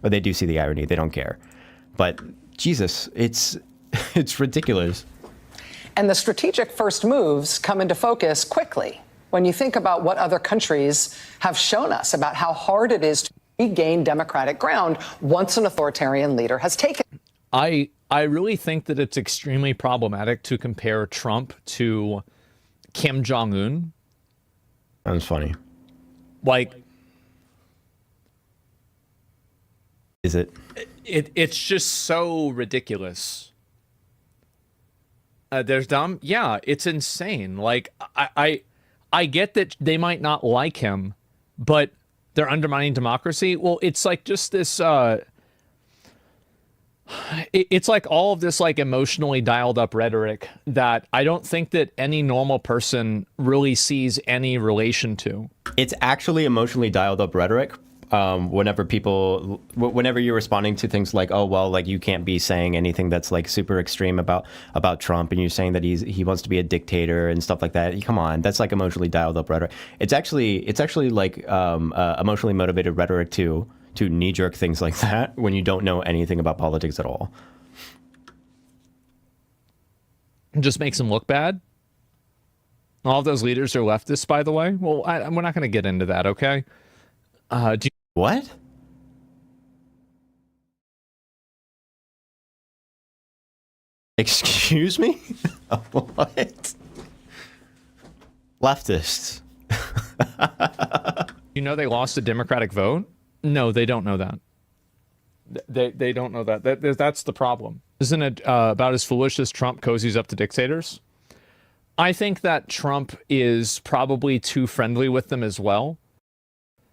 But they do see the irony. They don't care. But Jesus, it's ridiculous. And the strategic first moves come into focus quickly when you think about what other countries have shown us about how hard it is to regain democratic ground once an authoritarian leader has taken. I really think that it's extremely problematic to compare Trump to Kim Jong-un. That's funny. Like, is it? It's just so ridiculous. There's dumb. Yeah, it's insane. Like, I get that they might not like him, but they're undermining democracy. Well, it's like just this, it's like all of this like emotionally dialed up rhetoric that I don't think that any normal person really sees any relation to. It's actually emotionally dialed up rhetoric. Whenever you're responding to things like, oh, well, like you can't be saying anything that's like super extreme about Trump, and you're saying that he wants to be a dictator and stuff like that. Come on, that's like emotionally dialed up rhetoric. It's actually like emotionally motivated rhetoric to knee jerk things like that when you don't know anything about politics at all. It just makes him look bad. All of those leaders are leftists, by the way. Well, we're not going to get into that, okay? What? Excuse me? What? Leftists. You know they lost the Democratic vote? No, they don't know that. They don't know that. That's the problem. Isn't it about as foolish as Trump cozies up to dictators? I think that Trump is probably too friendly with them as well.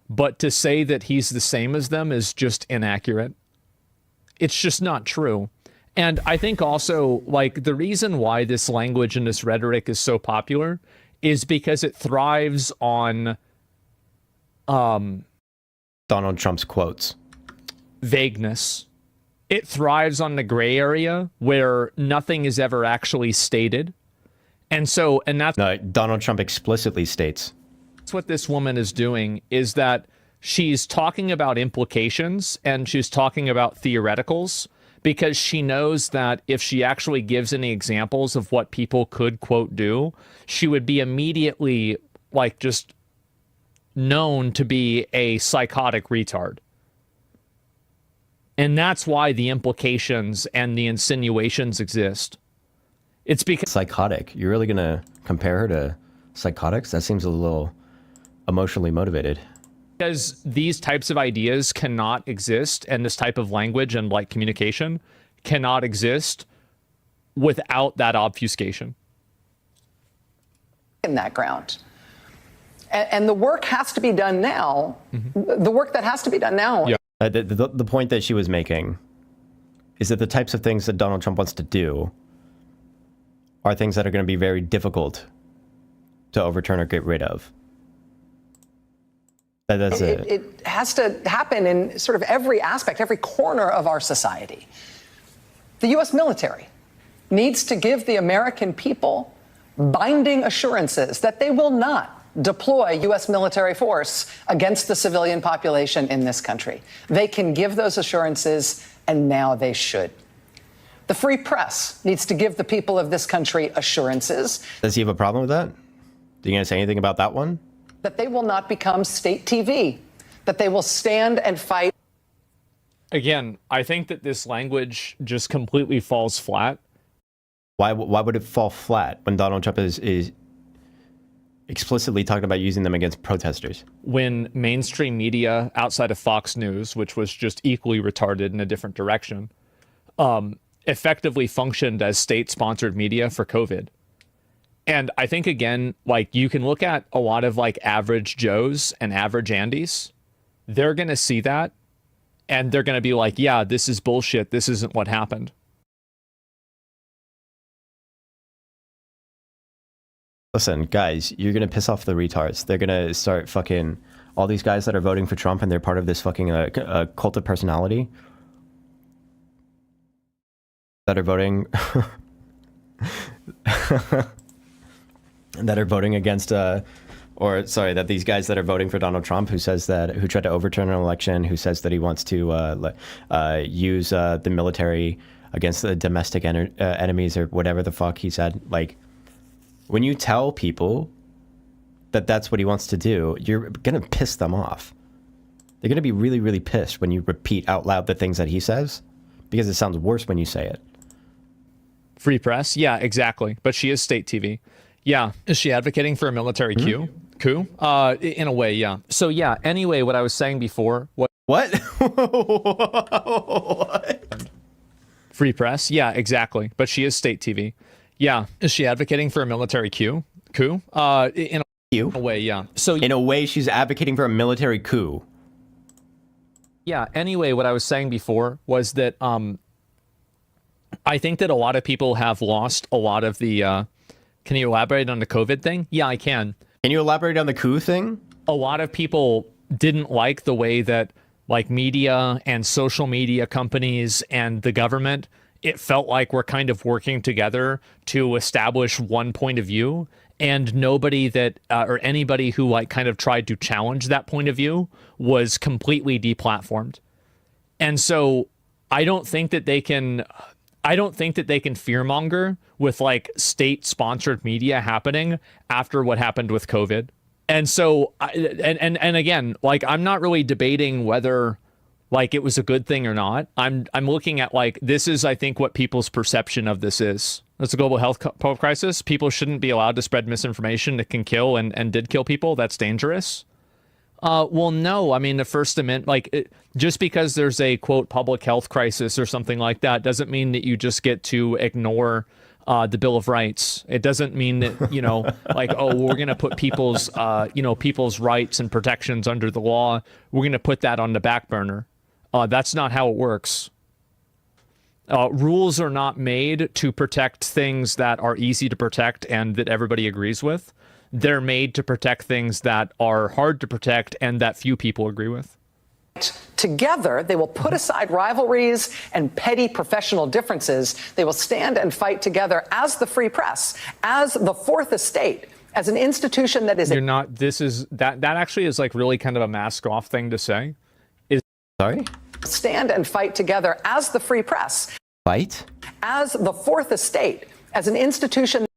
But to say that he's the same as them is just inaccurate. It's just not true. And I think also, like, the reason why this language and this rhetoric is so popular is because it thrives on Donald Trump's quotes. Vagueness. It thrives on the gray area where nothing is ever actually stated. And that's... No, Donald Trump explicitly states. That's what this woman is doing, is that she's talking about implications and she's talking about theoreticals because she knows that if she actually gives any examples of what people could, quote, do, she would be immediately, like, just known to be a psychotic retard. And that's why the implications and the insinuations exist. It's because... Psychotic. You're really going to compare her to psychotics? That seems a little... emotionally motivated. Because these types of ideas cannot exist, and this type of language and like communication cannot exist without that obfuscation. In that ground. And the work has to be done now. Mm-hmm. The work that has to be done now. Yeah. The point that she was making is that the types of things that Donald Trump wants to do are things that are going to be very difficult to overturn or get rid of. It has to happen in sort of every aspect, every corner of our society. The U.S. military needs to give the American people binding assurances that they will not deploy U.S. military force against the civilian population in this country. They can give those assurances, and now they should. The free press needs to give the people of this country assurances. Does he have a problem with that? Are you going to say anything about that one? That they will not become state TV, that they will stand and fight. Again, I think that this language just completely falls flat. Why would it fall flat when Donald Trump is explicitly talking about using them against protesters? When mainstream media outside of Fox News, which was just equally retarded in a different direction, effectively functioned as state-sponsored media for COVID. And I think, again, like, you can look at a lot of like average Joes and average Andys. They're going to see that and they're going to be like, yeah, this is bullshit. This isn't what happened. Listen, guys, you're going to piss off the retards. They're going to start fucking all these guys that are voting for Trump and they're part of this fucking cult of personality that are voting that are voting against or sorry, that these guys that are voting for Donald Trump, who tried to overturn an election, who says that he wants to use the military against the domestic enemies or whatever the fuck he said. Like, when you tell people that that's what he wants to do, you're gonna piss them off. They're gonna be really, really pissed when you repeat out loud the things that he says, because it sounds worse when you say it. Free press? Yeah, exactly. But she is state TV. Yeah. Is she advocating for a military coup? In a way, yeah. So yeah, anyway, what I was saying before... What? What? Free press? Yeah, exactly. But she is state TV. Yeah. Is she advocating for a military coup? In a way, yeah. So in a way, she's advocating for a military coup. Yeah. Anyway, what I was saying before was that I think that a lot of people have lost a lot of the... Can you elaborate on the COVID thing? Yeah, I can. Can you elaborate on the coup thing? A lot of people didn't like the way that like media and social media companies and the government, it felt like we're kind of working together to establish one point of view, and nobody that or anybody who like kind of tried to challenge that point of view was completely deplatformed. And so I don't think that they can fearmonger with like state-sponsored media happening after what happened with COVID. And so, and again, like, I'm not really debating whether like it was a good thing or not. I'm looking at like, this is, I think, what people's perception of this is. It's a global health crisis. People shouldn't be allowed to spread misinformation that can kill and did kill people. That's dangerous. Well, no, I mean, the First Amendment, like, just because there's a, quote, public health crisis or something like that doesn't mean that you just get to ignore the Bill of Rights. It doesn't mean that, you know, like, oh, we're going to put people's, people's rights and protections under the law. We're going to put that on the back burner. That's not how it works. Rules are not made to protect things that are easy to protect and that everybody agrees with. They're made to protect things that are hard to protect and that few people agree with. Together, they will put aside rivalries and petty professional differences. They will stand and fight together as the free press, as the fourth estate, as an institution that is... You're not... This is... That actually is like really kind of a mask-off thing to say. Sorry? Stand and fight together as the free press. Fight? As the fourth estate, as an institution...